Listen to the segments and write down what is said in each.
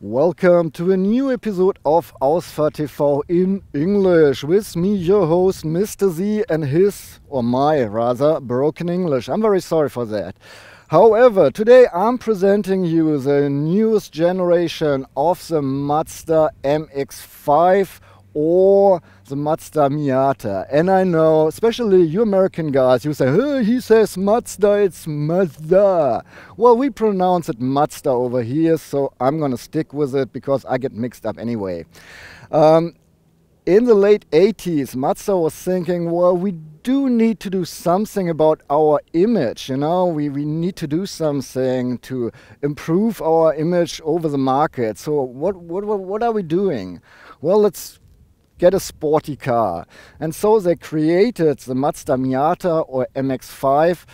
Welcome to a new episode of Ausfahrt.tv in English with me, your host, Mr. Z, and his, or my rather, broken English. I'm very sorry for that. However, today I'm presenting you the newest generation of the Mazda MX-5 or the Mazda Miata. And I know, especially you American guys, you say, hey, he says Mazda, it's Mazda. Well, we pronounce it Mazda over here, so I'm gonna stick with it because I get mixed up anyway. In the late 80s, Mazda was thinking, well, we do need to do something about our image, you know, we need to do something to improve our image over the market. So what are we doing? Well, let's get a sporty car. And so they created the Mazda Miata or MX-5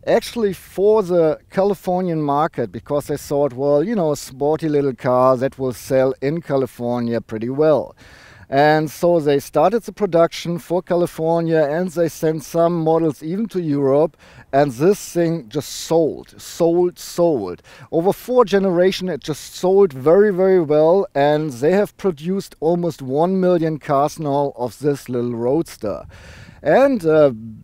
actually for the Californian market because they thought, well, you know, a sporty little car that will sell in California pretty well. And so they started the production for California and they sent some models even to Europe, and this thing just sold. Over 4 generations it just sold very, very well, and they have produced almost 1 million cars now of this little roadster. And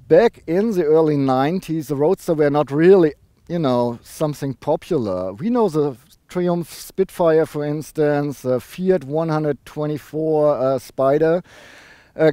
back in the early 90s, the roadster were not really, you know, something popular. We know the Triumph Spitfire, for instance, Fiat 124 Spider,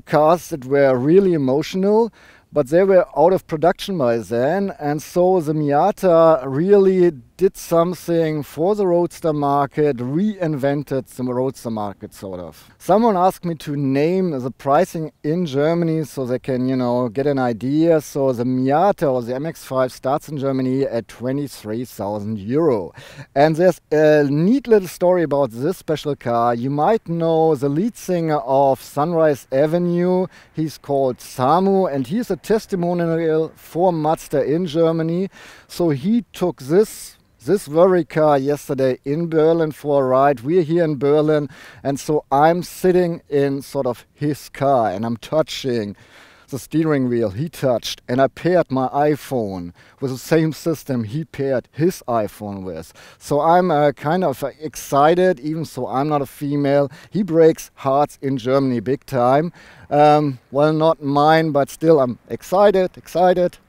cars that were really emotional, but they were out of production by then, and so the Miata really did something for the roadster market, reinvented the roadster market, sort of. Someone asked me to name the pricing in Germany so they can, you know, get an idea. So the Miata or the MX-5 starts in Germany at 23,000 euro. And there's a neat little story about this special car. You might know the lead singer of Sunrise Avenue. He's called Samu, and he's a testimonial for Mazda in Germany. So he took this very car yesterday in Berlin for a ride. We're here in Berlin, and so I'm sitting in sort of his car and I'm touching the steering wheel he touched, and I paired my iPhone with the same system he paired his iPhone with. So I'm kind of excited, even so I'm not a female. He breaks hearts in Germany big time. Well, not mine, but still I'm excited.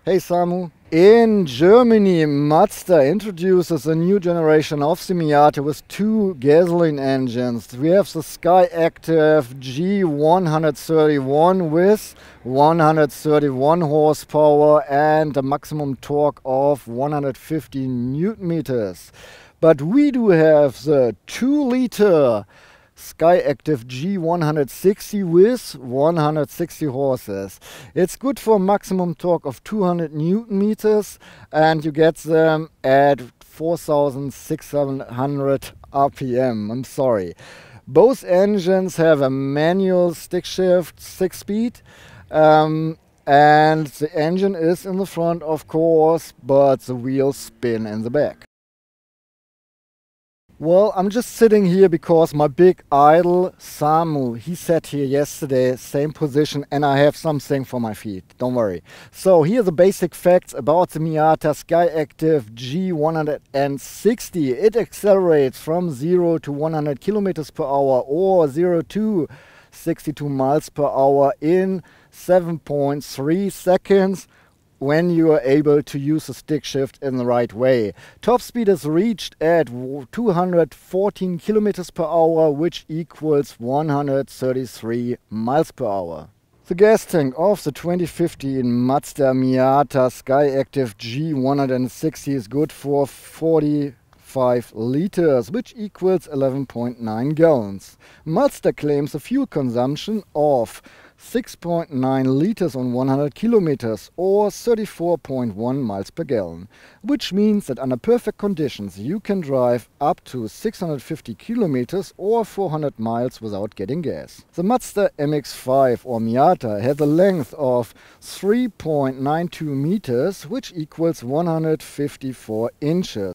Hey Samu. In Germany, Mazda introduces a new generation of the Miata with 2 gasoline engines. We have the Skyactiv G131 with 131 horsepower and a maximum torque of 150 Newton meters. But we do have the 2-liter Skyactiv G160 with 160 horses. It's good for a maximum torque of 200 Newton meters, and you get them at 4,600 RPM. I'm sorry. Both engines have a manual stick shift 6-speed, and the engine is in the front, of course, but the wheels spin in the back. Well, I'm just sitting here because my big idol, Samu, he sat here yesterday, same position, and I have something for my feet, don't worry. So here are the basic facts about the Miata Skyactiv G160. It accelerates from 0 to 100 kilometers per hour or 0 to 62 miles per hour in 7.3 seconds. When you are able to use the stick shift in the right way. Top speed is reached at 214 kilometers per hour, which equals 133 miles per hour. The gas tank of the 2015 Mazda Miata Skyactiv G160 is good for 45 liters, which equals 11.9 gallons. Mazda claims a fuel consumption of 6.9 liters on 100 kilometers or 34.1 miles per gallon, which means that under perfect conditions you can drive up to 650 kilometers or 400 miles without getting gas. The Mazda MX-5 or Miata has a length of 3.92 meters, which equals 154 inches.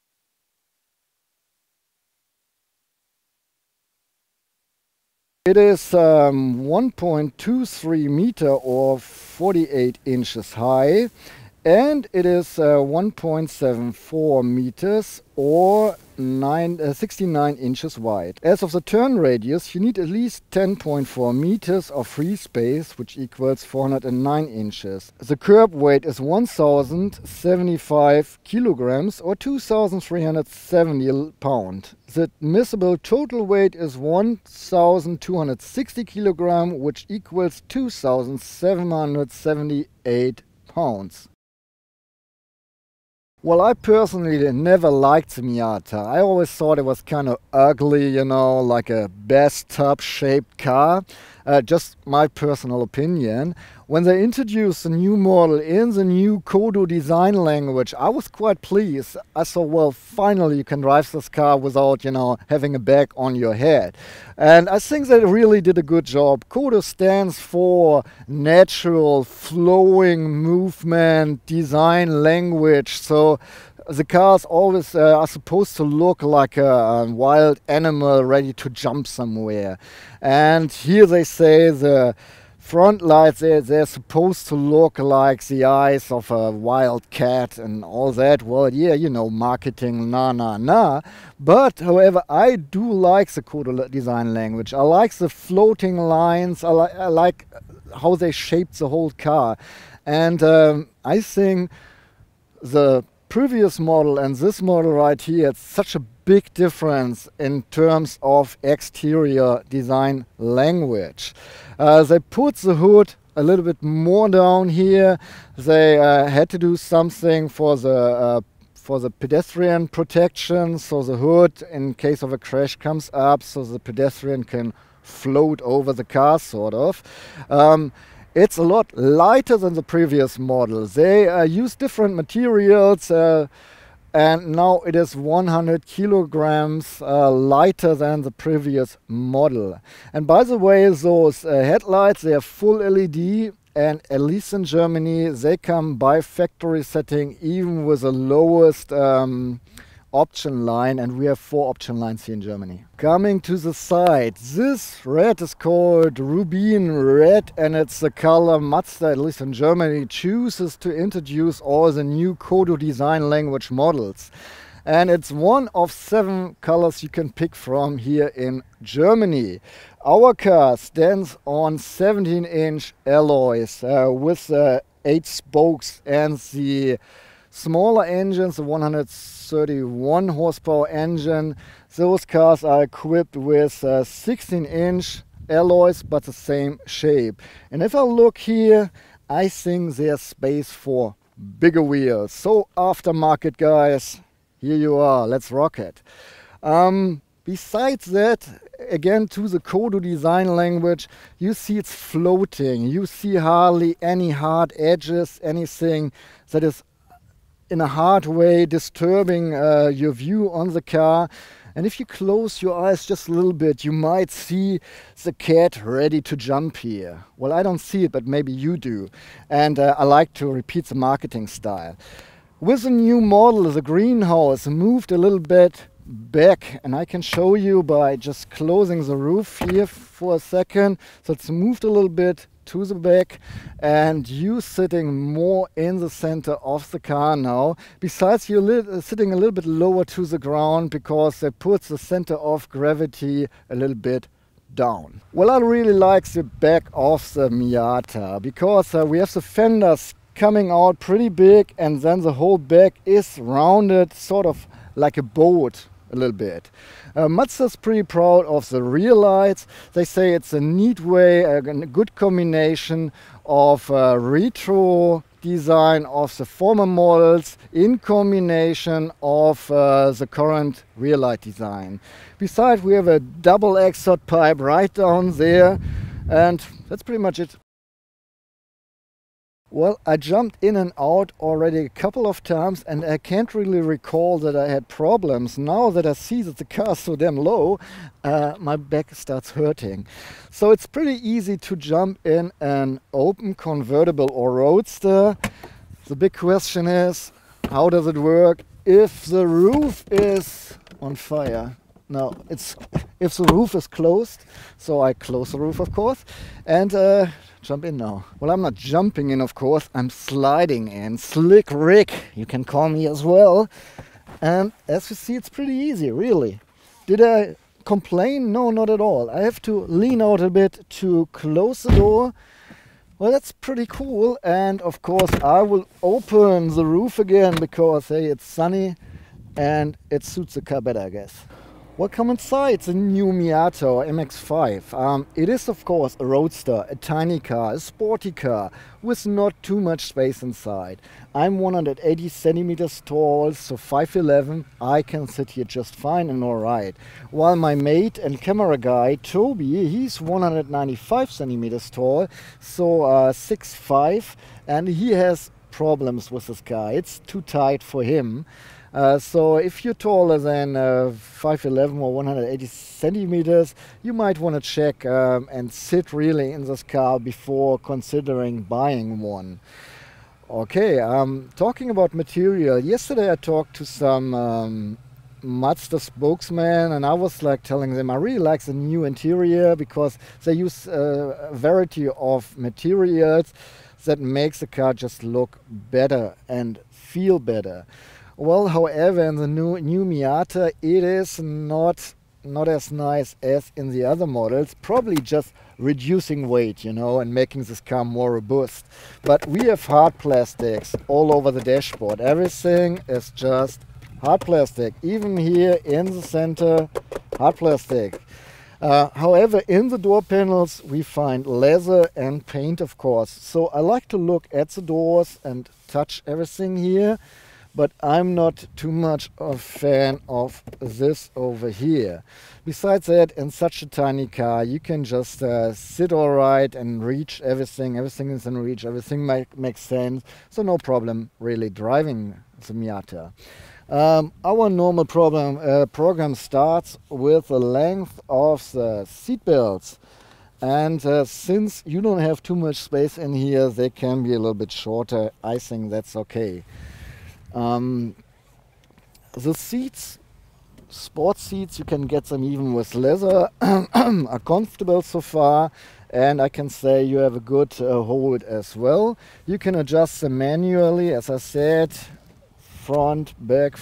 It is 1.23 meter or 48 inches high. and it is 1.74 meters or 69 inches wide. As of the turn radius, you need at least 10.4 meters of free space, which equals 409 inches. The curb weight is 1075 kilograms or 2370 pounds. The admissible total weight is 1260 kilograms, which equals 2778 pounds. Well, I personally never liked the Miata. I always thought it was kind of ugly, you know, like a bathtub shaped car. Just my personal opinion. When they introduced the new model in the new Kodo design language, I was quite pleased. I thought, well, finally you can drive this car without, you know, having a bag on your head. And I think they really did a good job. Kodo stands for natural, flowing movement, design language. So the cars always are supposed to look like a wild animal ready to jump somewhere. And here they say the front lights, they're supposed to look like the eyes of a wild cat and all that. Well, yeah, you know, marketing, nah. But, however, I do like the Kodo design language. I like the floating lines. I like how they shaped the whole car. And I think the previous model and this model right here, it's such a big difference in terms of exterior design language. They put the hood a little bit more down here. They had to do something for the pedestrian protection, so the hood in case of a crash comes up so the pedestrian can float over the car, sort of. It's a lot lighter than the previous model. They use different materials and now it is 100 kilograms lighter than the previous model. And by the way, those headlights, they are full LED, and at least in Germany they come by factory setting even with the lowest option line, and we have 4 option lines here in Germany. Coming to the side, this red is called Rubin Red, and it's the color Mazda, at least in Germany, chooses to introduce all the new Kodo design language models. And it's one of 7 colors you can pick from here in Germany. Our car stands on 17-inch alloys with 8 spokes, and the smaller engines, the 131 horsepower engine, those cars are equipped with 16-inch alloys but the same shape. And if I look here, I think there's space for bigger wheels. So aftermarket guys, here you are, let's rock it. Besides that, again to the Kodo design language, you see it's floating. You see hardly any hard edges, anything that is in a hard way disturbing your view on the car. And if you close your eyes just a little bit, you might see the cat ready to jump here. Well, I don't see it, but maybe you do. And I like to repeat the marketing style. With the new model, the greenhouse moved a little bit back, and I can show you by just closing the roof here for a second. So it's moved a little bit to the back, and you sitting more in the center of the car now. Besides, you're sitting a little bit lower to the ground because they put the center of gravity a little bit down. Well, I really like the back of the Miata because we have the fenders coming out pretty big, and then the whole back is rounded, sort of like a boat a little bit. Mazda's pretty proud of the rear lights. They say it's a neat way, a good combination of retro design of the former models in combination of the current rear light design. Besides, we have a double exhaust pipe right down there, and that's pretty much it. Well, I jumped in and out already a couple of times, and I can't really recall that I had problems. Now that I see that the car is so damn low, my back starts hurting. So it's pretty easy to jump in an open convertible or roadster. The big question is, how does it work if the roof is on fire? no, it's if the roof is closed, so I close the roof, of course, and jump in now. Well, I'm not jumping in, of course, I'm sliding in. Slick Rick, you can call me as well. And as you see, it's pretty easy, really. Did I complain? No, not at all. I have to lean out a bit to close the door. Well, that's pretty cool. And of course, I will open the roof again because, hey, it's sunny and it suits the car better, I guess. Welcome inside. It's a new Miata MX-5. It is, of course, a roadster, a tiny car, a sporty car with not too much space inside. I'm 180 centimeters tall, so 5'11". I can sit here just fine and alright. While my mate and camera guy, Toby, he's 195 centimeters tall, so 6'5", and he has problems with this car. It's too tight for him. So if you're taller than 5'11" or 180 centimeters, you might want to check and sit really in this car before considering buying one. Okay, talking about material, yesterday I talked to some Mazda spokesman, and I was like telling them I really like the new Interior because they use a variety of materials that makes the car just look better and feel better. Well, however, in the new Miata, it is not as nice as in the other models. Probably just reducing weight, you know, and making this car more robust. But we have hard plastics all over the dashboard. Everything is just hard plastic. Even here in the center, hard plastic. However, in the door panels, we find leather and paint, of course. So I like to look at the doors and touch everything here. But I'm not too much of a fan of this over here. Besides that, in such a tiny car, you can just sit all right and reach everything. Everything is in reach. Everything makes sense. So no problem really driving the Miata. Our normal program starts with the length of the seat belts. And since you don't have too much space in here, they can be a little bit shorter. I think that's okay. The seats, sport seats, you can get them even with leather, are comfortable so far, and I can say you have a good hold as well. You can adjust them manually, as I said, front, back,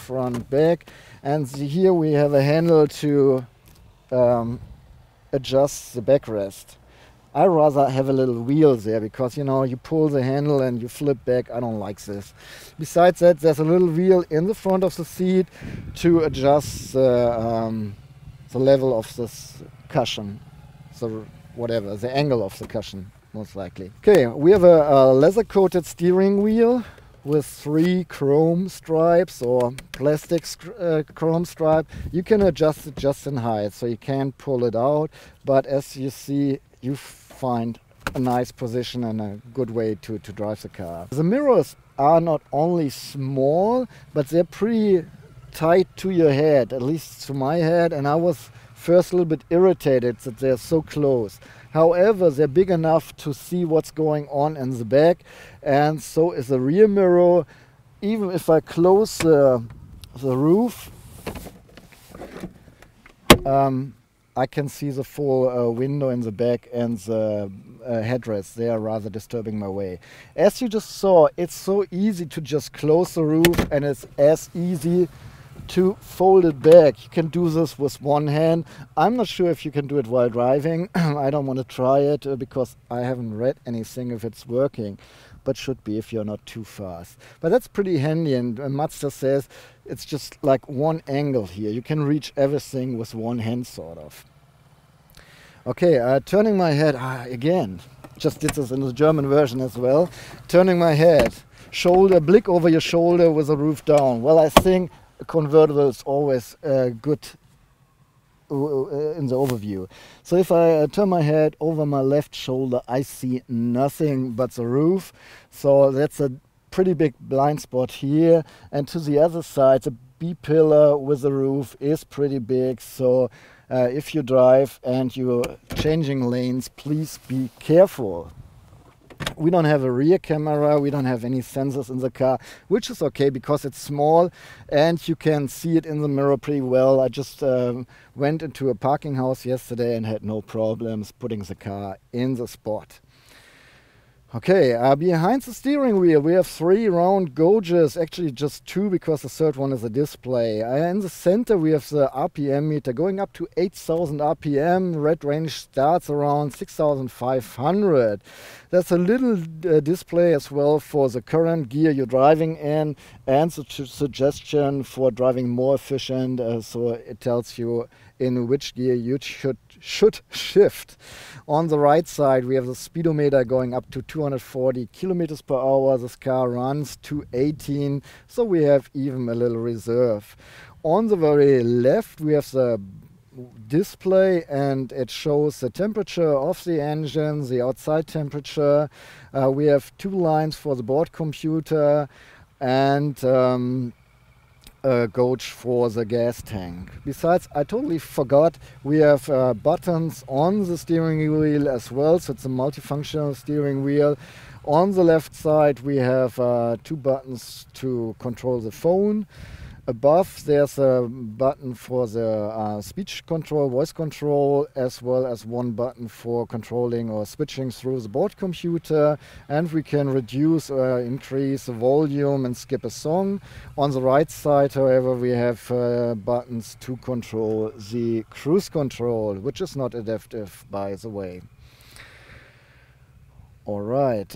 and here we have a handle to adjust the backrest. I rather have a little wheel there because, you know, you pull the handle and you flip back. I don't like this. Besides that, there's a little wheel in the front of the seat to adjust the level of this cushion. So whatever, the angle of the cushion, most likely. Okay, we have a leather-coated steering wheel with 3 chrome stripes or plastic chrome stripe. You can adjust it just in height, so you can't pull it out. But as you see, you find a nice position and a good way to drive the car. The mirrors are not only small, but they're pretty tight to your head, at least to my head, and I was first a little bit irritated that they're so close. However, they're big enough to see what's going on in the back, and so is the rear mirror. Even if I close the roof, I can see the full window in the back and the headrest. They are rather disturbing my way. As you just saw, it's so easy to just close the roof, and it's as easy to fold it back. You can do this with one hand. I'm not sure if you can do it while driving. I don't want to try it because I haven't read anything if it's working, but should be if you're not too fast. But that's pretty handy, and Mazda says it's just like one angle here. You can reach everything with one hand, sort of. Okay, turning my head, again, just did this in the German version as well. Turning my head, shoulder, blick over your shoulder with the roof down. Well, I think a convertible is always good in the overview. So if I turn my head over my left shoulder, I see nothing but the roof. So that's a pretty big blind spot here. And to the other side, the B-pillar with the roof is pretty big. So if you drive and you're changing lanes, please be careful. We don't have a rear camera, we don't have any sensors in the car, which is okay because it's small and you can see it in the mirror pretty well. I just went into a parking house yesterday and had no problems putting the car in the spot. Okay, behind the steering wheel we have 3 round gauges, actually just 2 because the third one is a display. In the center we have the RPM meter going up to 8,000 RPM. Red range starts around 6,500. There's a little display as well for the current gear you're driving in and the suggestion for driving more efficient, so it tells you in which gear you should shift. On the right side we have the speedometer going up to 240 kilometers per hour. This car runs to 18, so we have even a little reserve. On the very left we have the display and it shows the temperature of the engine, the outside temperature. We have 2 lines for the board computer and a gauge for the gas tank. Besides, I totally forgot, we have buttons on the steering wheel as well, so it's a multifunctional steering wheel. On the left side we have 2 buttons to control the phone. Above there's a button for the speech control, voice control, as well as 1 button for controlling or switching through the board computer, and we can reduce or increase the volume and skip a song. On the right side, however, we have buttons to control the cruise control, which is not adaptive, by the way. Alright,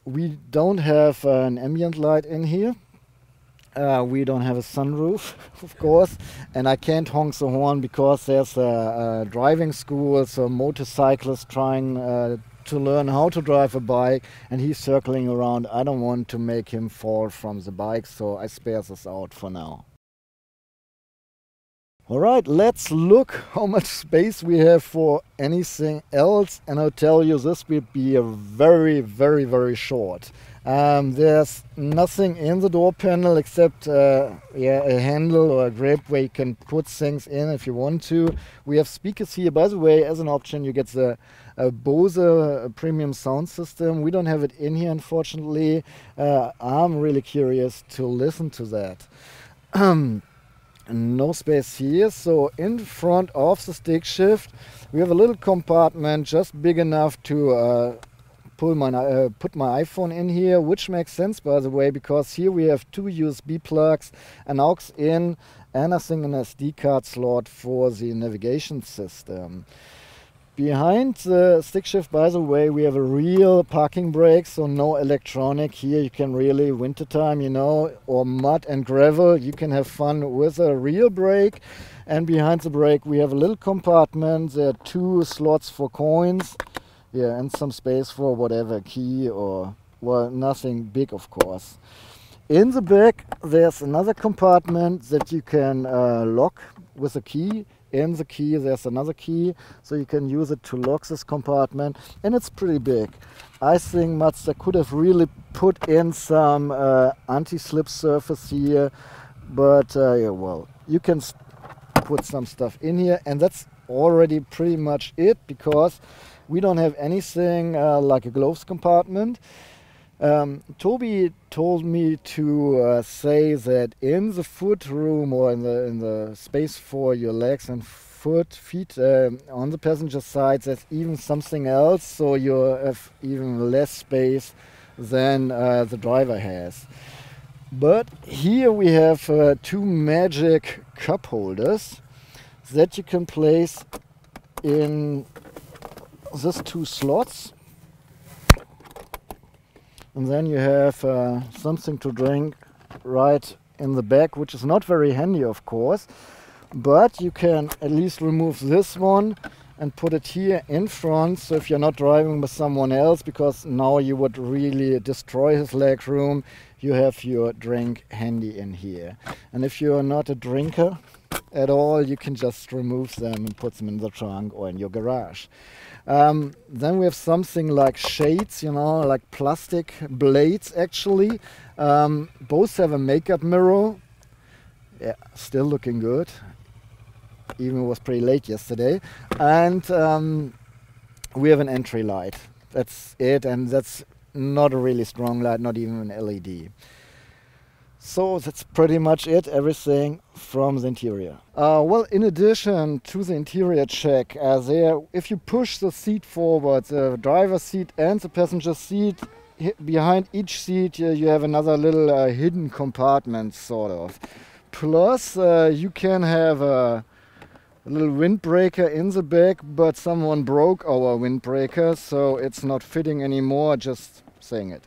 we don't have an ambient light in here. We don't have a sunroof, of course, and I can't honk the horn because there's a driving school, so a motorcyclist trying to learn how to drive a bike, and he's circling around. I don't want to make him fall from the bike, so I spare this out for now. Alright, let's look how much space we have for anything else, and I'll tell you this will be a very, very, very short. There's nothing in the door panel except a handle or a grip where you can put things in if you want to. We have speakers here. By the way, as an option you get the Bose premium sound system. We don't have it in here, unfortunately. I'm really curious to listen to that. No space here, so in front of the stick shift we have a little compartment just big enough to put my iPhone in here, which makes sense, by the way, because here we have 2 USB plugs, an aux in, and I think an SD card slot for the navigation system. Behind the stick shift, by the way, we have a real parking brake, so no electronic. Here you can really, wintertime, you know, or mud and gravel, you can have fun with a real brake. And behind the brake we have a little compartment. There are 2 slots for coins. Yeah, and some space for whatever, key or, well, nothing big, of course. In the back there's another compartment that you can lock with a key. In the key there's another key, so you can use it to lock this compartment, and it's pretty big. I think Mazda could have really put in some anti-slip surface here, but yeah, well, you can put some stuff in here, and that's already pretty much it, because we don't have anything like a gloves compartment. Toby told me to say that in the foot room, or in the space for your legs and feet on the passenger side, there's even something else, so you have even less space than the driver has. But here we have 2 magic cup holders that you can place in these 2 slots. And then you have something to drink right in the back, which is not very handy, of course, but you can at least remove this one and put it here in front, so if you're not driving with someone else, because now you would really destroy his leg room, you have your drink handy in here. And if you're not a drinker at all, you can just remove them and put them in the trunk or in your garage. Then we have something like shades, you know, like plastic blades actually. Both have a makeup mirror. Yeah, still looking good. Even it was pretty late yesterday. And we have an entry light. That's it, and that's not a really strong light, not even an LED. So that's pretty much it, everything from the interior. Well, in addition to the interior check, if you push the seat forward, the driver's seat and the passenger seat, behind each seat you have another little hidden compartment, sort of. Plus you can have a little windbreaker in the back, but someone broke our windbreaker, so it's not fitting anymore, just saying it.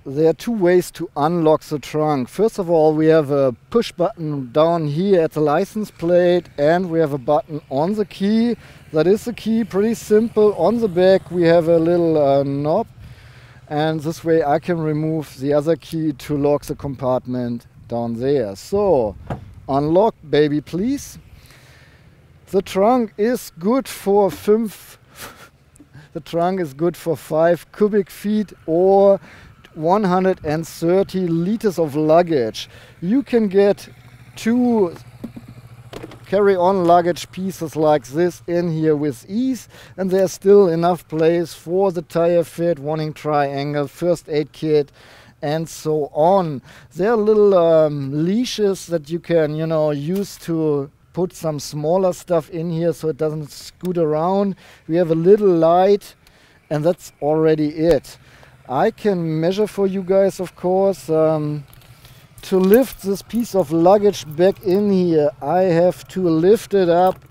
There are two ways to unlock the trunk. First of all, we have a push button down here at the license plate, and we have a button on the key. That is the key, pretty simple. On the back we have a little knob, and this way I can remove the other key to lock the compartment down there. So, unlock baby please. The trunk is good for 5 cubic feet or 130 liters of luggage. You can get 2 carry-on luggage pieces like this in here with ease, and there's still enough place for the tire fit, warning triangle, first aid kit, and so on. There are little leashes that you can, use to put some smaller stuff in here so it doesn't scoot around. We have a little light, and that's already it. I can measure for you guys, of course. To lift this piece of luggage back in here, I have to lift it up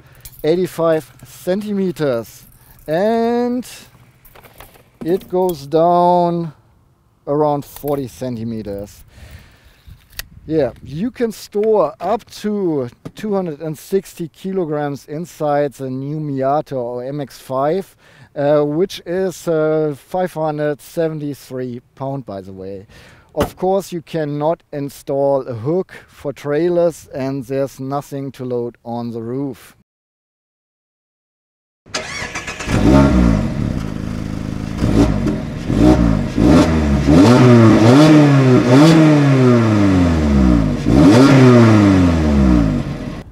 85 centimeters, and it goes down around 40 centimeters. Yeah, you can store up to 260 kilograms inside the new Miata or MX-5, which is 573 pounds, by the way. Of course, you cannot install a hook for trailers, and there's nothing to load on the roof.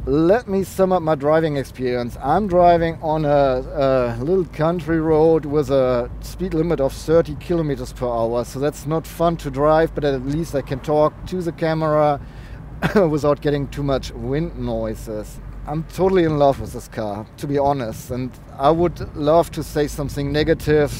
Let me sum up my driving experience. I'm driving on a little country road with a speed limit of 30 kilometers per hour, so that's not fun to drive, but at least I can talk to the camera without getting too much wind noises. I'm totally in love with this car, to be honest, and I would love to say something negative,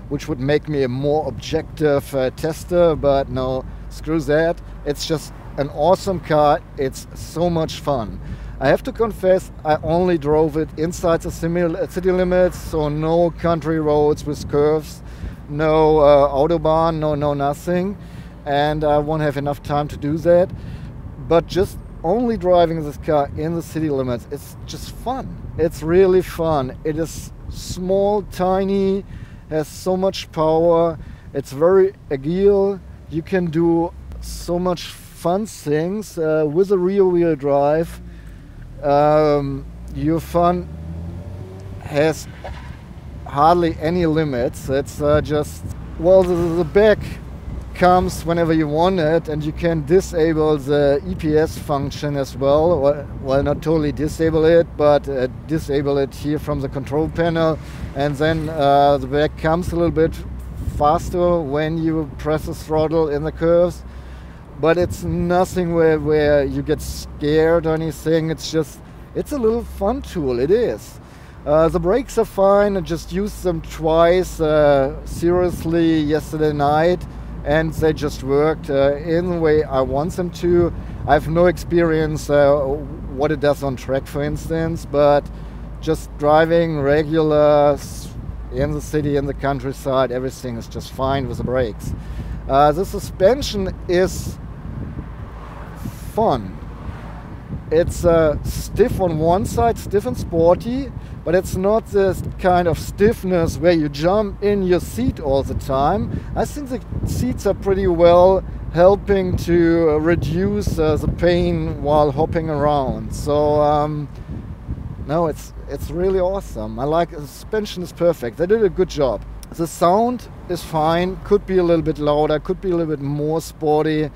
which would make me a more objective tester, but no, screw that. It's just an awesome car. It's so much fun. I have to confess, I only drove it inside the city limits, so no country roads with curves, no Autobahn, no nothing, and I won't have enough time to do that. But just only driving this car in the city limits, it's just fun. It's really fun. It is small, tiny, has so much power, it's very agile. You can do so much fun things with a rear-wheel drive. Your fun has hardly any limits. It's just, well, the back comes whenever you want it, and you can disable the EPS function as well. Well, not totally disable it, but disable it here from the control panel, and then the back comes a little bit faster when you press the throttle in the curves. But it's nothing where you get scared or anything. It's a little fun tool, it is. The brakes are fine. I just used them twice seriously yesterday night, and they just worked in the way I want them to. I have no experience what it does on track, for instance, but just driving regular in the city, in the countryside, everything is just fine with the brakes. The suspension is fun. It's stiff on one side, stiff and sporty, but it's not this kind of stiffness where you jump in your seat all the time. I think the seats are pretty well helping to reduce the pain while hopping around. So no, it's really awesome. I like the suspension is perfect. They did a good job. The sound is fine, could be a little bit louder, could be a little bit more sporty.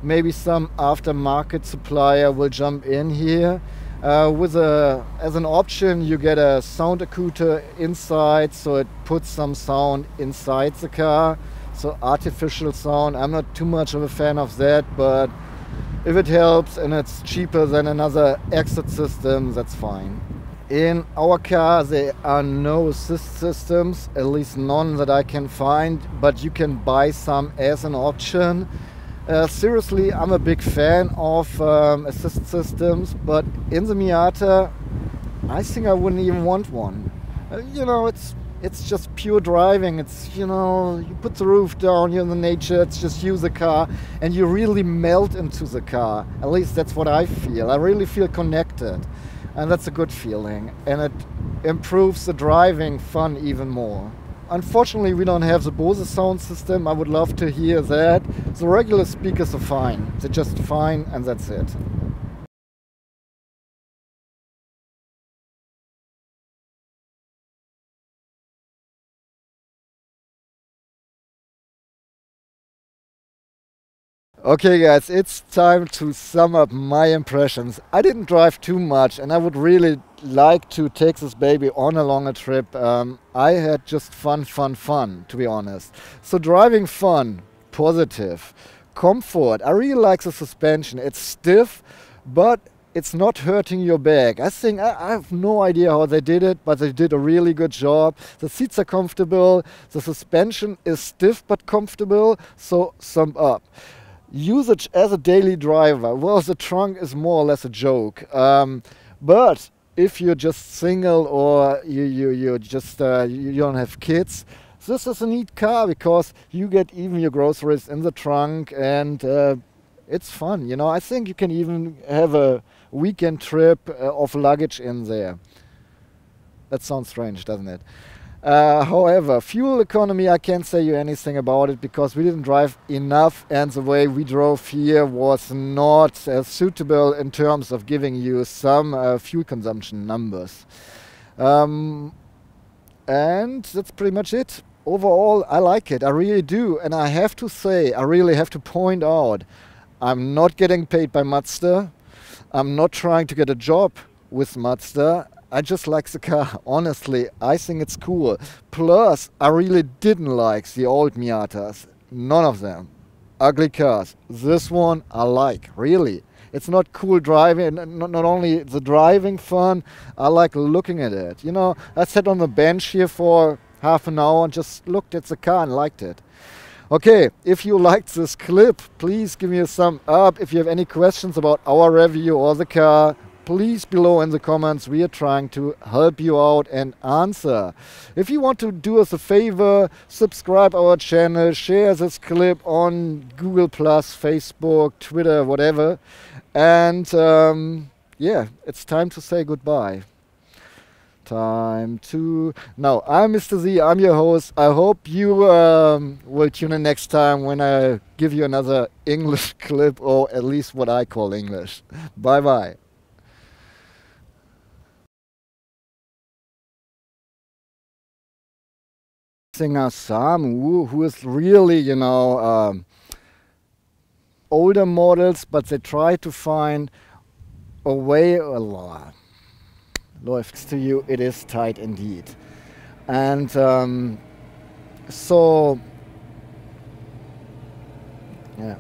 Maybe some aftermarket supplier will jump in here. As an option, you get a sound acouster inside, so it puts some sound inside the car. So artificial sound, I'm not too much of a fan of that, but if it helps and it's cheaper than another exit system, that's fine. In our car there are no assist systems, at least none that I can find, but you can buy some as an option. Seriously, I'm a big fan of assist systems, but in the Miata I think I wouldn't even want one. You know, it's just pure driving. It's, you know, you put the roof down, you're in the nature, it's just you, the car, and you really melt into the car. At least that's what I feel. I really feel connected, and that's a good feeling, and it improves the driving fun even more. Unfortunately, we don't have the Bose sound system. I would love to hear that. The regular speakers are fine. They're just fine, and that's it. Okay guys, it's time to sum up my impressions. I didn't drive too much and I would really like to take this baby on a longer trip. I had just fun, to be honest. So driving fun, positive. Comfort, I really like the suspension. It's stiff, but it's not hurting your back. I have no idea how they did it, but they did a really good job. The seats are comfortable, the suspension is stiff but comfortable, so sum up. Usage as a daily driver, well, the trunk is more or less a joke. But if you're just single or you don't have kids, this is a neat car because you get even your groceries in the trunk, and it's fun. You know, I think you can even have a weekend trip of luggage in there. That sounds strange, doesn't it? However, fuel economy, I can't say you anything about it because we didn't drive enough, and the way we drove here was not suitable in terms of giving you some fuel consumption numbers. And that's pretty much it. Overall, I like it. I really do. And I have to say, I really have to point out, I'm not getting paid by Mazda. I'm not trying to get a job with Mazda. I just like the car, honestly. I think it's cool. Plus, I really didn't like the old Miatas. None of them. Ugly cars. This one I like, really. It's not cool driving, not only the driving fun, I like looking at it. You know, I sat on the bench here for half an hour and just looked at the car and liked it. Okay, if you liked this clip, please give me a thumb up. If you have any questions about our review or the car, please below in the comments. We are trying to help you out and answer. If you want to do us a favor, subscribe our channel, share this clip on Google+, Facebook, Twitter, whatever. And yeah, it's time to say goodbye. Now, I'm Mr. Z, I'm your host. I hope you will tune in next time when I give you another English clip, or at least what I call English. Bye bye. Singer Samu, who is really, you know, older models, but they try to find a way. Läuft's to you, it is tight indeed. And so, yeah.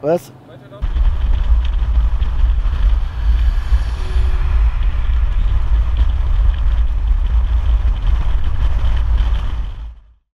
Was?